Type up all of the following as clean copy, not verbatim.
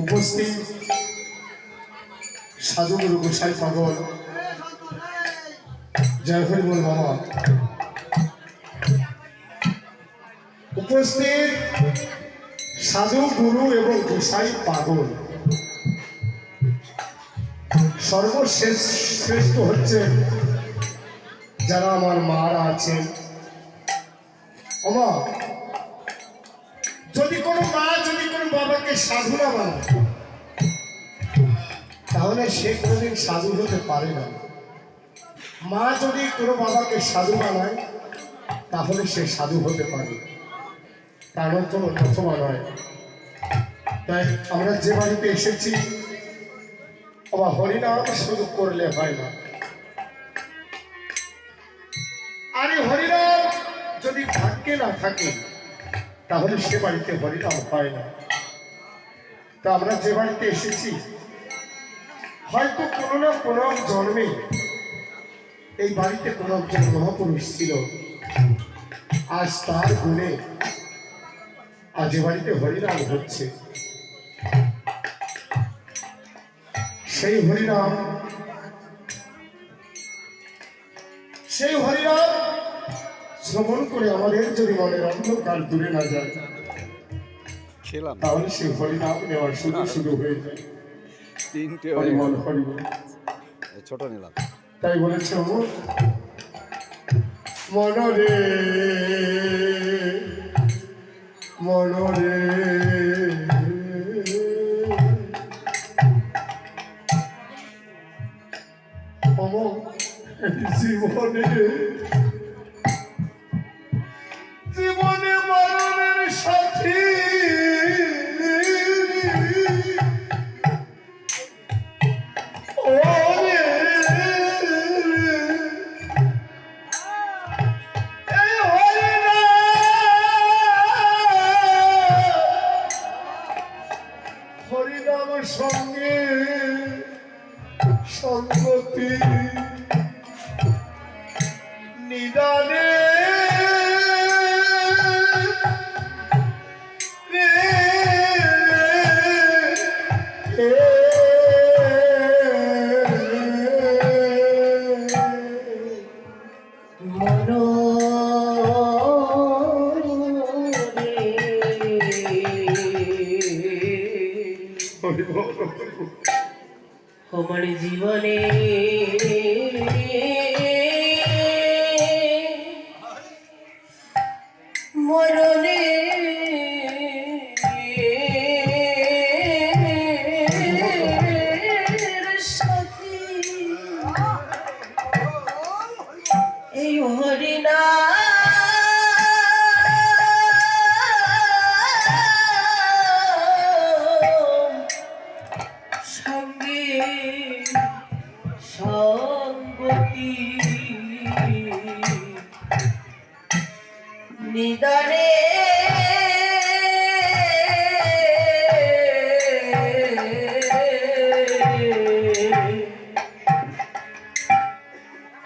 উপস্থিত সাধুগুরু গোসাই পাগল, জয় হরি বল বাবা। উপস্থিত সাধু গুরু এবং গোসাই পাগল, সর্বশেষ শ্রেষ্ঠ হচ্ছে যারা আমার মারা আছেন। আমা যদি কোনো মা যদি কোনো বাবাকে সাধু না বানায় তাহলে সে কোনোদিন সাধু হতে পারে না। মা যদি কোনো বাবাকে সাধু বানায় তাহলে সে সাধু হতে পারে, তার অর্থ অথবা নয়। তাই আমরা যে বাড়িতে এসেছি আবার হরিনাম শুরু করলে হয় না। আর এই হরিনাম যদি ভাগ্যে না থাকে তাহলে সে বাড়িতে হরিনাম হয় না। তা আমরা যে বাড়িতে এসেছি হয়তো কোনো না কোনো জন্মে এই বাড়িতে কোনো একজন মহাপুরুষ ছিল, আজ তার গুণে আজ এ বাড়িতে হরিনাম হচ্ছে। সেই হরিনাম শ্রবণ করে আমাদের যদি মনের অন্ধকার দূরে না যায় তাহলে সেই হরিনাম নেওয়ার শুরু হয়ে যায়। হরিমল হরিবল ছোট নিলাম, তাই বলেছে মনরে মনরে জীবনে জীবনে মরণের সাথী হরিনামের সঙ্গে সঙ্গতি নিদানে আমার জীবনে মরণে সাথী সঙ্গতি নিদানে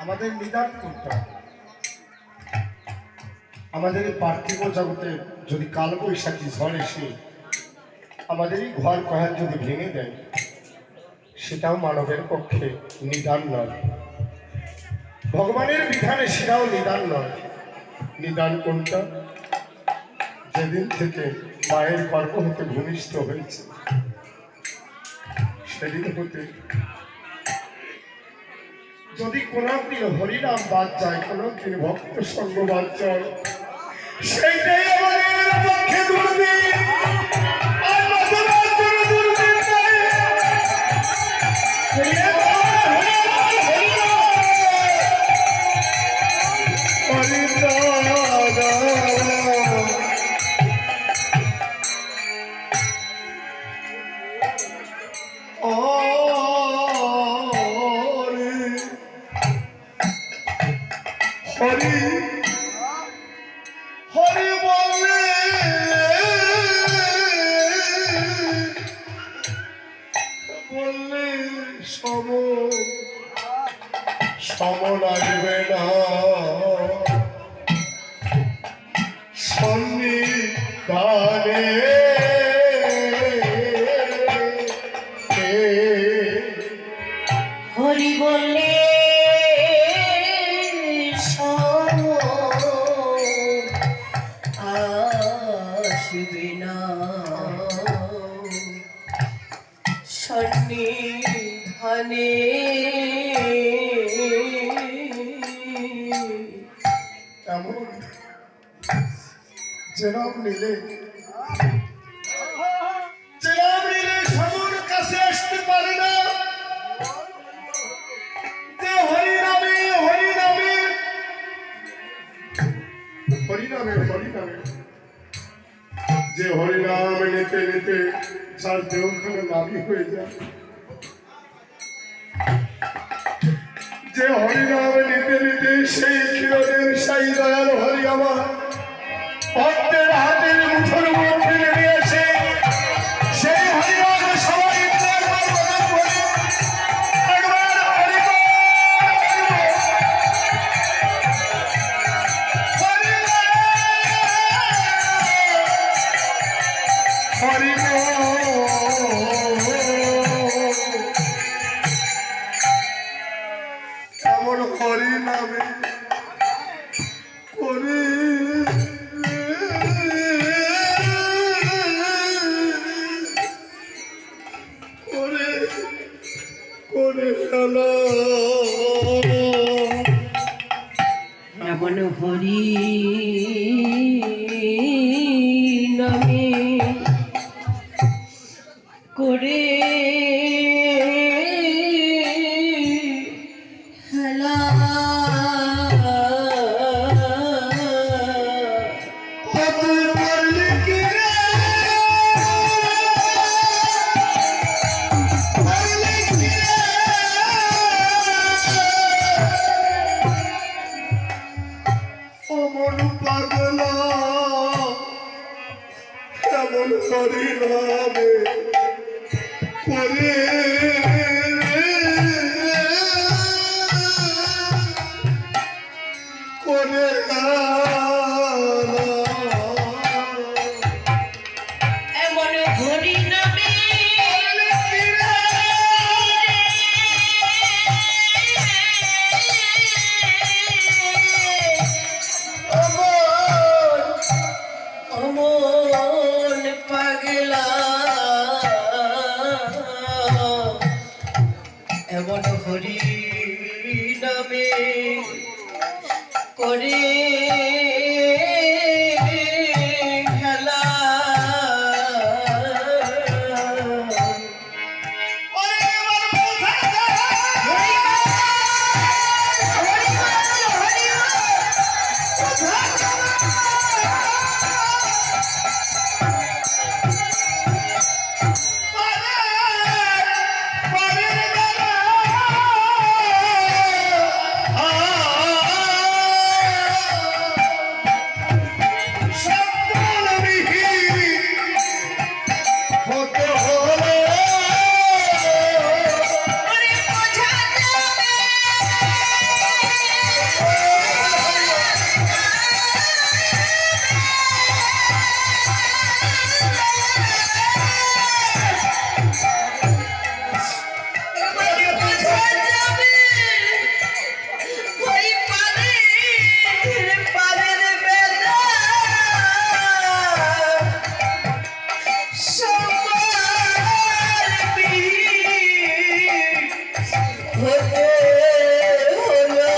আমাদের নিদান করতে হবে। আমাদের এই পার্থিব জগতে যদি কালবৈশাখী ঝড় এসে আমাদের এই ঘর কয়াল যদি ভেঙে দেয়, সেটাও মানবের পক্ষে নিদান নয়। ভগবানের বিধানে সেটাও নিদান নয়। নিদান কোনটা? যেদিন থেকে মায়ের গর্ভ হতে ভূমিষ্ঠ হয়েছে, সেদিন হতে যদি কোনদিন হরিনাম বাদ যায়, কোনদিন ভক্ত সঙ্গ বাদ যায়, সেইটাই আমাদের পক্ষে দুর্দিন। আর মাতাবার কোনো দুর্দিন নাই। হরি হরি বললে বললে সম লাগবে না, সন্নিধানে হরি বললে আসবে না, সন্নিধানে এমন জেরাম নিলে সবার কাছে আসতে পারে না। যে হরিনামে হরিনামে হরিনামে হরিনামে যে হরিনাম নিতে নিতে যার দেহখানে নাভি হয়ে যায়, যে হরিনাম নিতে নিতে সেই ক্ষীরদের সাই দয়াল হরি আমার ভক্তের হাতের মুঠোর মধ্যে নেমে আসে, সেই হরিনাম সবাই একবার বলে, একবার হরি বল, হরি বল, হরি বল। এমন হরি নামে করে করে করে ফেলা। এমন হরি নামে করে হেলা অমন পাগলা এমন হরি নামে করে করে এমন হরি নামে অমন পাগলা এমন হরি নামে করে খেলা হলো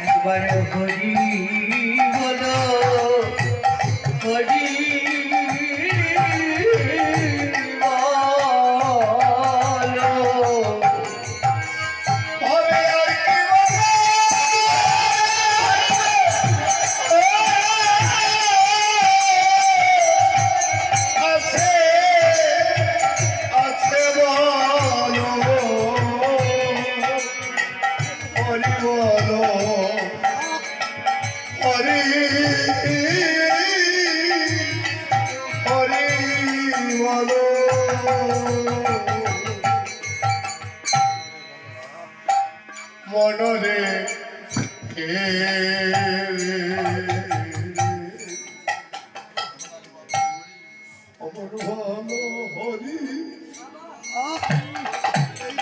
একবার হরি বলো হরি বলো হবে আর কি বলো? আছে আছে বলো হরি বলো হরি হরি বলো মনরে অমর ভালো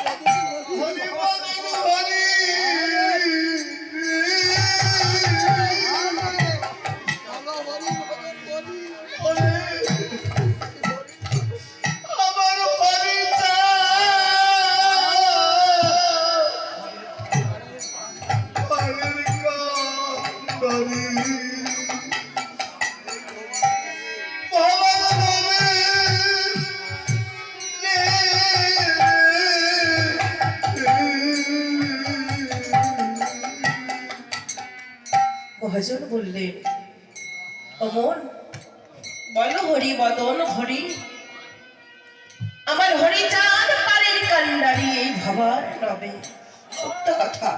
হরি হরি বদন হরি আমার হরি মহাজন বললেন অমন বলো হরি বদন হরি আমার হরি চাঁদ পারের কান্ডারি এই ভাবার নবে সত্য কথা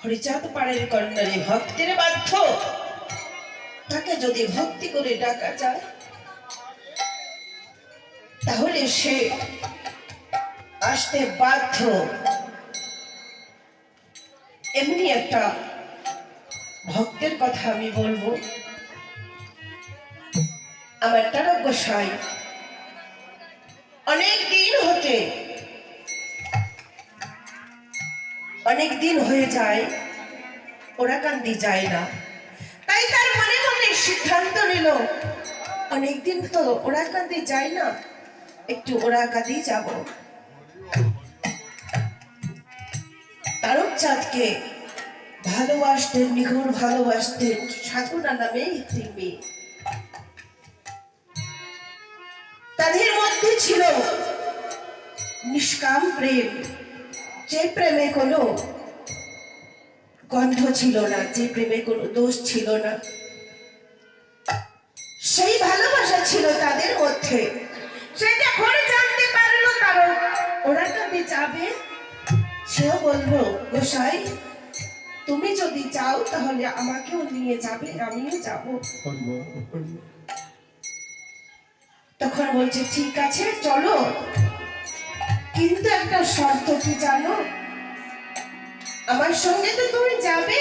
হরিচাঁদ পাড়ের কন্যারে ভক্তের বাধ্য তাকে যদি ভক্তি করে ডাকা যায় তাহলে সে আসতে বাধ্য এমনি একটা ভক্তের কথা আমি বলবো আমার তারক গোসাই অনেক দিন হয়ে যায় ওরাকান্দি যায় না তাই তার মনে মনে সিদ্ধান্ত নিল অনেকদিন তো ওরাকান্দি যায় না একটু ওরাকান্দি যাব তারক চাঁদকে ভালোবাসতেন নিঘুর ভালোবাসতেন সাধনা নামে একটি মেয়ে তাদের মধ্যে ছিল নিষ্কাম প্রেম যে প্রেমে কোনো গন্ধ ছিল না যে প্রেমে কোনো দোষ ছিল না সেই ভালোবাসা ছিল তাদের মধ্যে সেটা যখন জানতে পারলো তারা ওরা কাছে যাবে সেও বলবো গোসাই তুমি যদি চাও তাহলে আমাকেও নিয়ে যাবে আমিও যাব তখন বলছে ঠিক আছে চলো কিন্তু একটা শর্ত কি জানো আমার সঙ্গে তো তুমি যাবে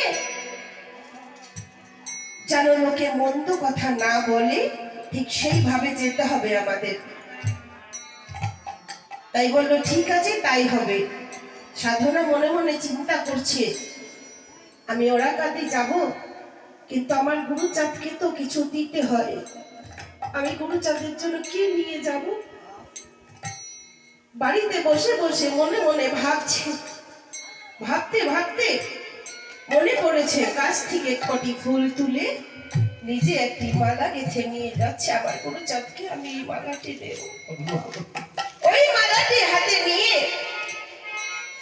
যেন লোকে মন্দ কথা না বলে ঠিক সেইভাবে যেতে হবে আমাদের তাই বললো ঠিক আছে তাই হবে সাধনা মনে মনে চিন্তা করছে আমি ওরাকান্দি যাব কিন্তু আমার গুরুচাঁদকে তো কিছু দিতে হয় আমি গুরুচাঁদের জন্য কি নিয়ে যাব বাড়িতে বসে বসে মনে মনে ভাবছে ভাবতে ভাবতে মনে পড়েছে গাছ থেকে কটি ফুল তুলে নিজে একটি মালা গেঁথে নিয়ে যাচ্ছে আমার গুরুচাঁদকে আমি এই মালাটি দেব ওই মালাটি হাতে নিয়ে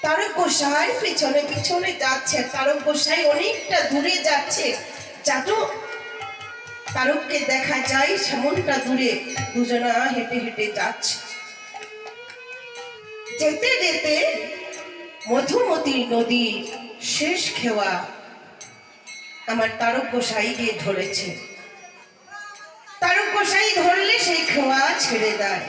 তারক গোসাই পিছনে পিছনে যাচ্ছে তারক গোসাই অনেকটা দূরে যাচ্ছে যাতে তারককে দেখা যায় সেমনটা দূরে দুজনা হেঁটে হেঁটে যাচ্ছে যেতে যেতে মধুমতি নদী শেষ খেওয়া আমার তারক গোসাই গিয়ে ধরেছে তারক গোসাই ধরলে সেই খেওয়া ছেড়ে দেয়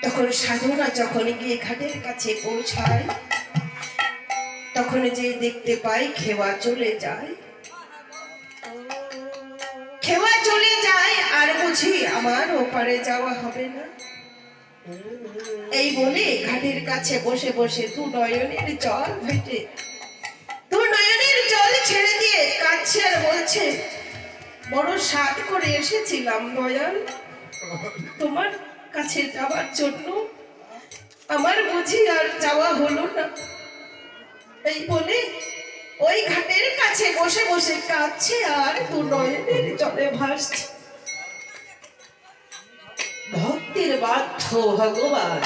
তখন সাধনা যখন গিয়ে ঘাটের কাছে পৌঁছায় তখন যে দেখতে পাই খেওয়া চলে যায় আর বুঝি আমার ওপারে যাওয়া হবে না এই বলে ঘাটের কাছে বসে বসে দু নয়নের জল ছেড়ে দিয়ে কাঁদছে আর বলছে বড় সাধ করে এসেছিলাম দয়াল কাছে যাওয়ার জন্য আমার বুঝি আর যাওয়া হলো না। এই বলে ওই ঘাটের কাছে বসে বসে কাঁদছে আর দু নয়নের জলে ভাসছে। ভক্তের বাধ্য ভগবান।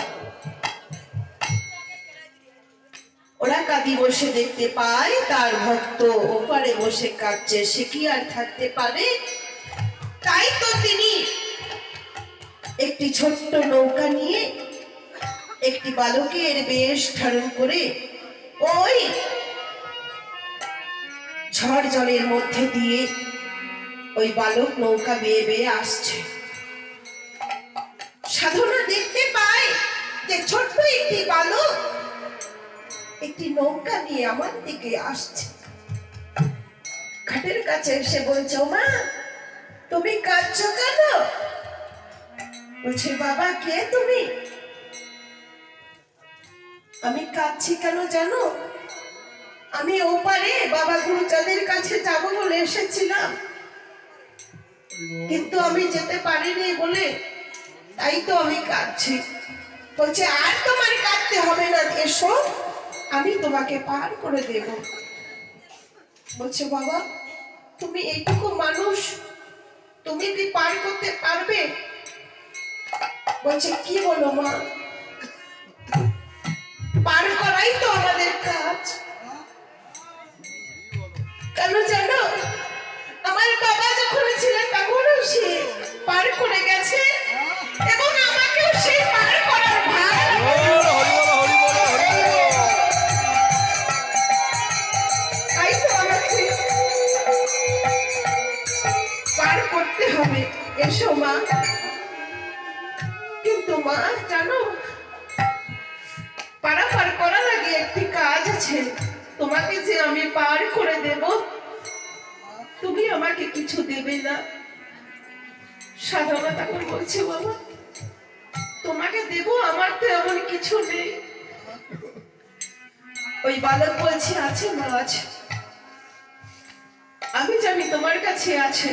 ওরা কাঁদি বসে দেখতে পায় তার ভক্ত ওপারে বসে কাঁদছে, সে কি আর থাকতে পারে? তাই তো তিনি একটি ছোট্ট নৌকা নিয়ে একটি বালকের বেশ ধারণ করে ওই ঝড় জলের মধ্যে দিয়ে ওই বালক নৌকা বেয়ে বেয়ে আসছে। সাধনা দেখতে পায় যে ছোট্ট একটি বালক একটি নৌকা নিয়ে আমার দিকে আসছে। ঘাটের কাছে এসে বলছে, ও মা, তুমি কাঁদছো কেন? বলছে, বাবা কে তুমি? আমি কাঁদছি কেন জানো? আমি ওপারে বাবা গুরুচাঁদের কাছে যাবো বলে এসেছিলাম, কিন্তু আমি যেতে পারিনি বলে তাই তো আমি কাঁদছি। বলছে, আর তোমার কাঁদতে হবে না, এসো আমি তোমাকে পার করে দেব। বলছে, বাবা তুমি এইটুকু মানুষ, তুমি কি পার করতে পারবে? বলছে, কি বলো মা, পার করাই তো আমাদের কাজ। কেন জানো? আমার বাবা যখন ছিলেন তখনও সে পার করে গেছে এবং আমাকেও সেই পার করার ভার তাই তো আমাকে পার করতে হবে। এসো মা। কিন্তু মা জানো, পারাপার করার আগে একটি কাজ আছে। তোমাকে যে আমি পার করে দেব, তুমি আমাকে কিছু দেবে না। সাধনা তখন বলছে, বাবা তোমাকে দেব, আমার তো এমন কিছু নেই। ওই বালক বলছে, আছে মা আছে, আমি জানি তোমার কাছে আছে,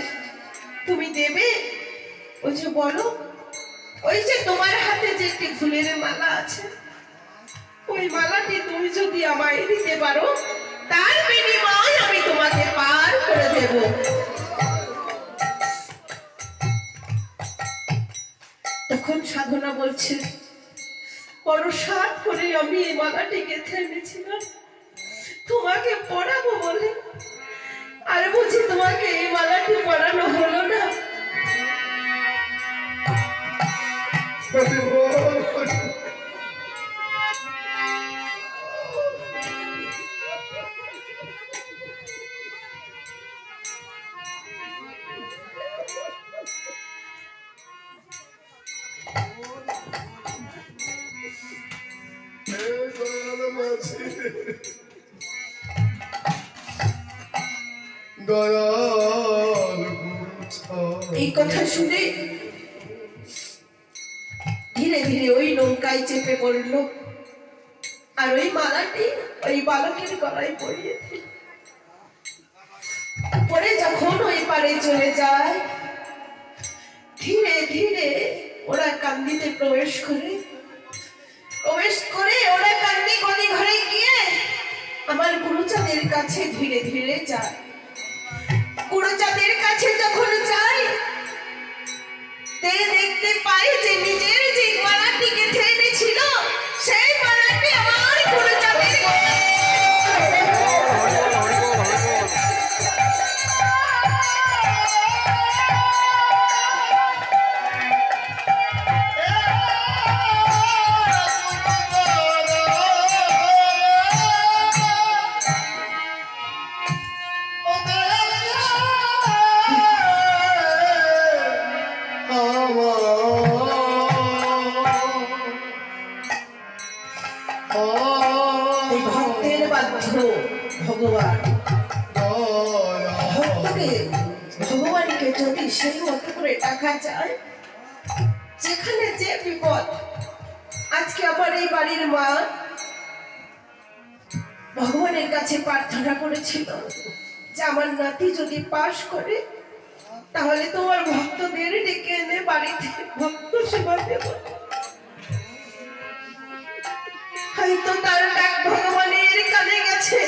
তুমি দেবে। ওই যে বলো, ওই যে তোমার হাতে যে একটি ফুলের মালা আছে, ওই মালাটি তুমি যদি আমায় দিতে পারো, তার বিনিময়ে আমি তোমাকে পার করে দেব। তখন সাধনা বলছে, বড় সাত করে আমি এই মালাটি গেঁথে এনেছিলাম তোমাকে পড়াবো বলে, আর বুঝি তোমাকে এই মালাটি পড়ানো হলো না। এই কথা শুনে ধীরে ধীরে ওই নৌকায় চেপে পড়লো আর ওই মালাটি ওই বালকের গলায় পরিয়ে দিল। পরে যখন ওই পারে চলে যায়, ধীরে ধীরে ওরা কান্দিতে প্রবেশ করে ওরা কান্দি গলি ঘরে গিয়ে আমার গুরুচাঁদের কাছে ধীরে ধীরে যায়। গুরুচাঁদের কাছে যখন যায়, দেখতে পাই যে নিজের যে মালাটি গেঁথে এনেছিল, সেই মালাটি আমার গুরুচাঁদের ভক্তের বাধ্য ভগবান। ভক্তকে ভগবানকে যদি সেই মতো করে ডাকা যায়, যেখানে যে বিপদ। আজকে আমার এই বাড়ির মা ভগবানের কাছে প্রার্থনা করেছিল যে আমার নাতি যদি পাশ করে তাহলে তোমার ভক্তদের ডেকে এনে বাড়িতে ভক্ত সেবা দেব। হয়তো তার ডাক ভগবানের কানে গেছে।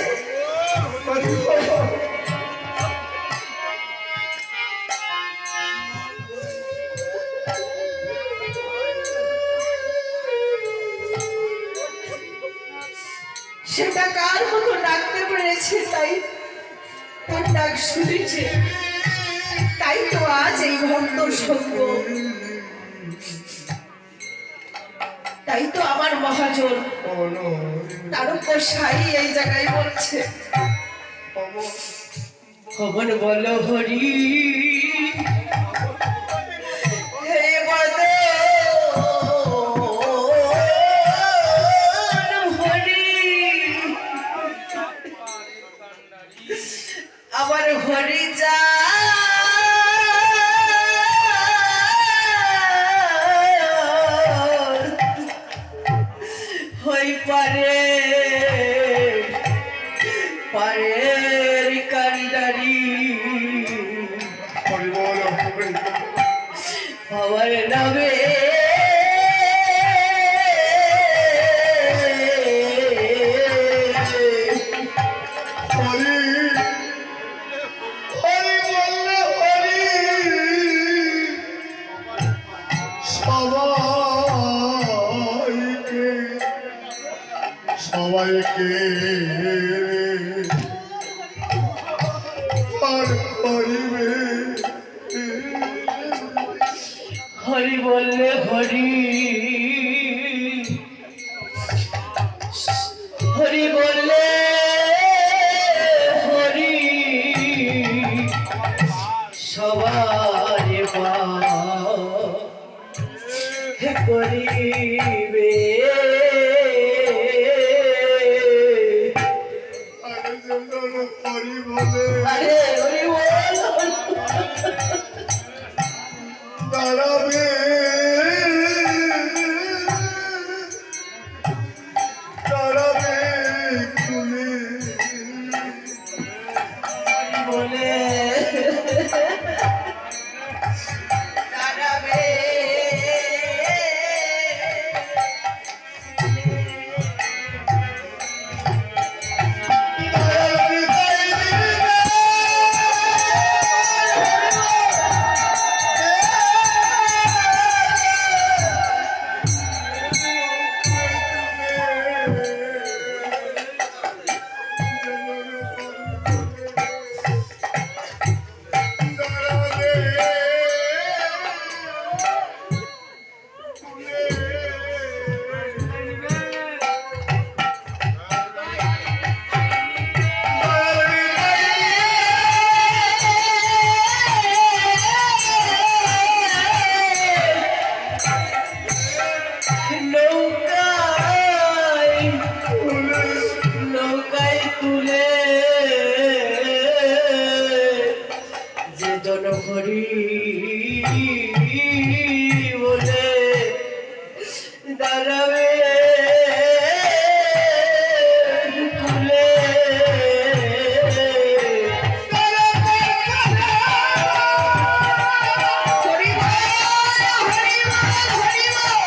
সেটা কার মতো ডাকতে পেরেছে, তাই তার ডাক শুনেছে, তাই তো আজ এই ভক্ত সঙ্গ। তাই তো আমার মহাজন তারকসাই এই জায়গায় বলছে, খবর বলো হরি হে বদন হরি, আমার হরি যা হই পারে পারের কান্ডারি, হরি বল হরি বল। আমার নামে হরি হরি বললে হরি সবাইকে সবাইকে পার করিবে। হরি বললে হরি হরি বললে হরি সবার করিবে। আরে যেন হরি বলে আরে হরি বল দাঁড়াবে দাঁড়াবে খুলে বলে দাঁড়াবে। নৌকায় নৌকায় তুলে যে জনহরি বলে দাঁড়াবে তুলে হরি বল, হরি বল, হরি বল।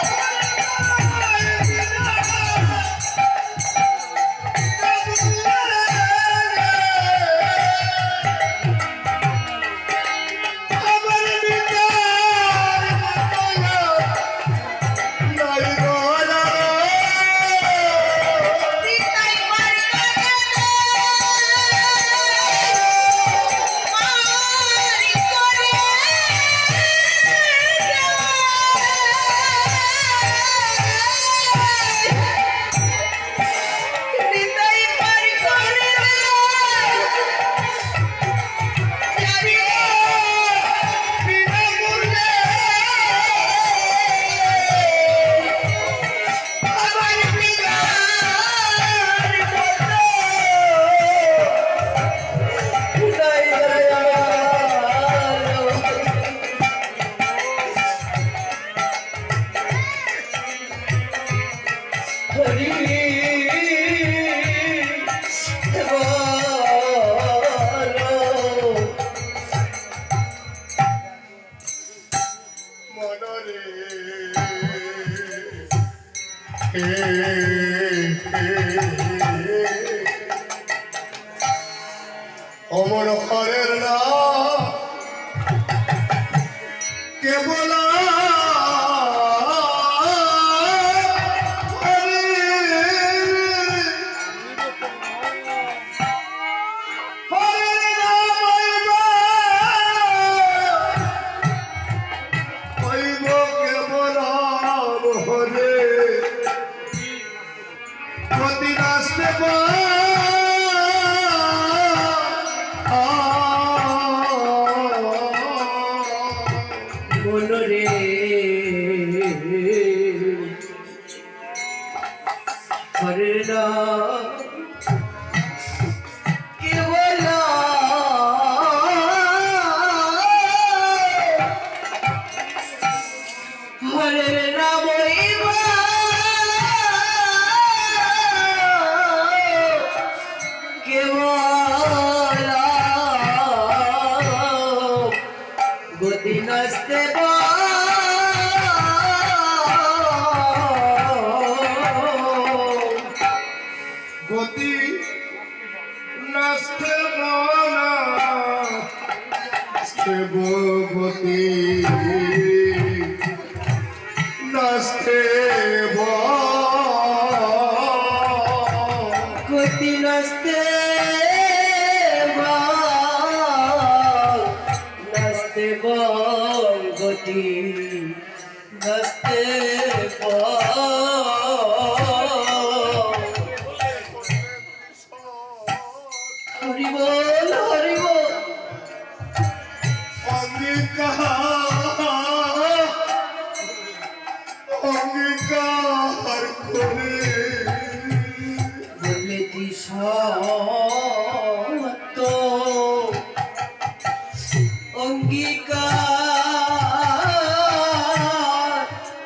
অমর হরের না কেবল মনরে হরে না কেবল হরে নাম কেবল গতি নস্তে গতি নাস্তে গতি নাস্তে গতি নস্তে নস্তে গতি নস্তে হরি বল হরি বল অঙ্গীকার করে বললে কি সত্য অঙ্গীকার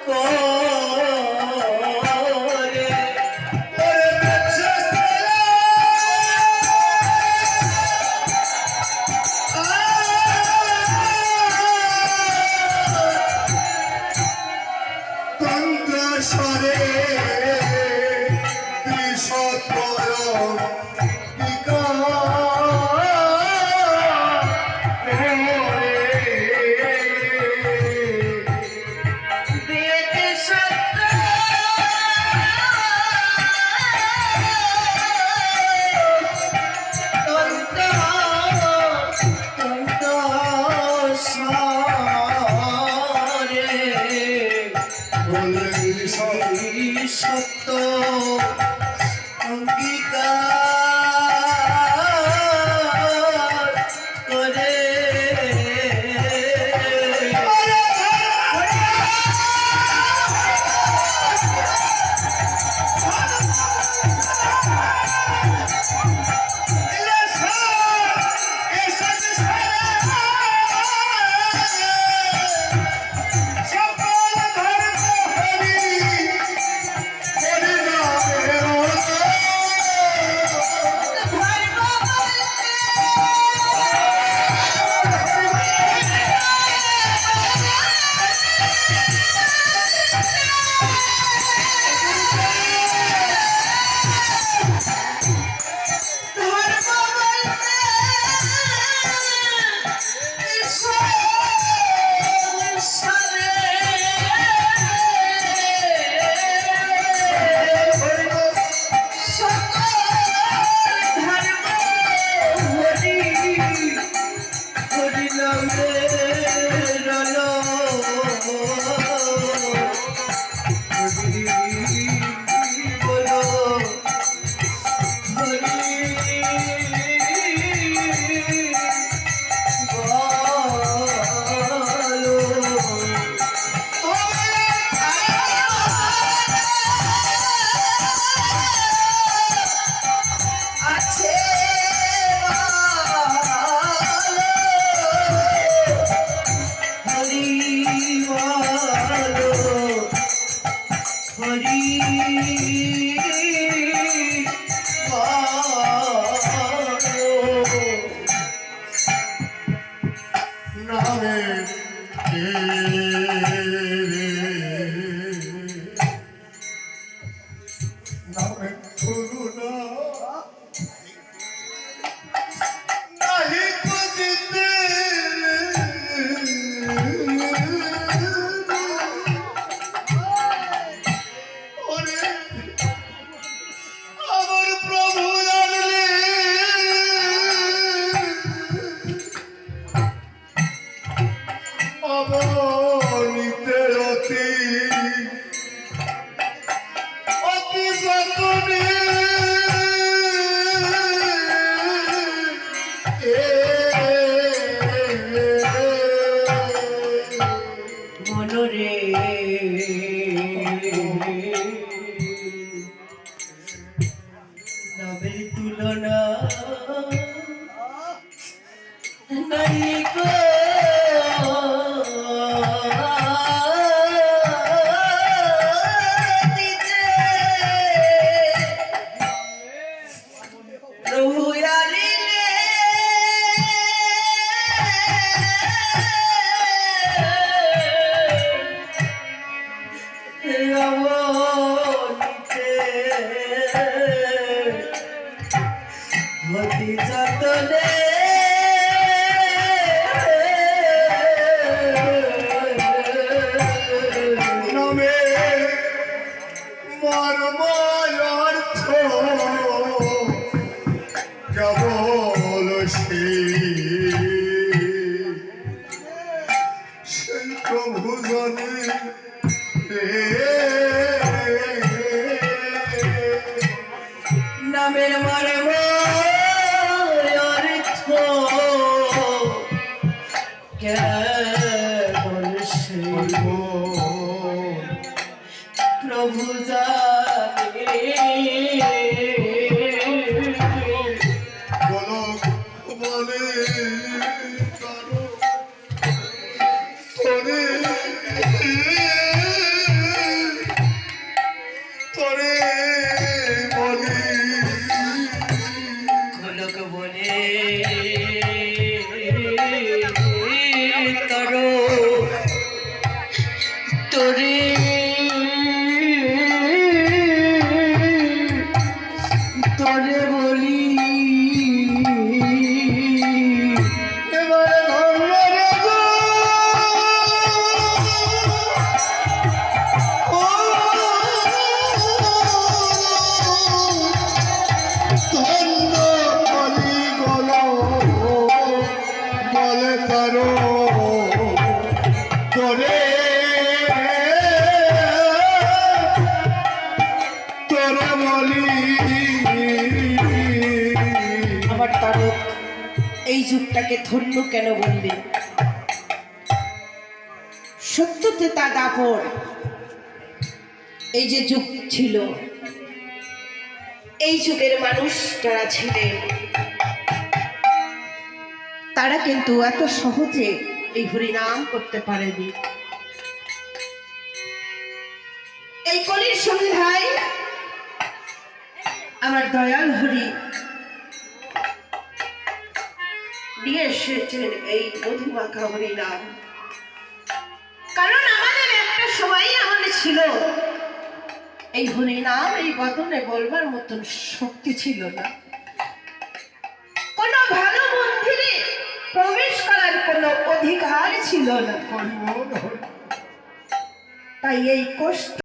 করে তন্ত্র স্বরে বেদে সত্য তন্ত্র তন্ত্র স্বরে সত্য অঙ্গীকার করে অবনীতে হতি যতনে নামে মর্ময়ার্থ কেবল সেই প্রভু জানে নামের মর্ম অর্থ কেবল সেই প্রভু জানে গোলক বলে কারো তোরে তোরে বলি গোলক বলে করো তোরে তোরে বলি এবারে ধন্য রে গো ও ধন্য বলি গলো বলে তারো তোরে তোরে বলি আমার তারক এই যুগটাকে ধন্য কেন বলবে? সত্যতে তা দাপট। এই যে যুগ ছিল, এই যুগের মানুষ যারা ছিলেন তারা কিন্তু এত সহজে এই হরিনাম করতে পারেনি। এই কলির সন্ধ্যায় আমার দয়াল হরি নিয়ে এসেছেন এই মধুমাখা হরিনাম। কারণ আমাদের একটা সময় এমন ছিল, এই হরিনাম এই বদনে বলবার মতন শক্তি ছিল না, কোনো ভালো মন্দিরে প্রবেশ করার কোনো অধিকার ছিল না। তাই এই কষ্ট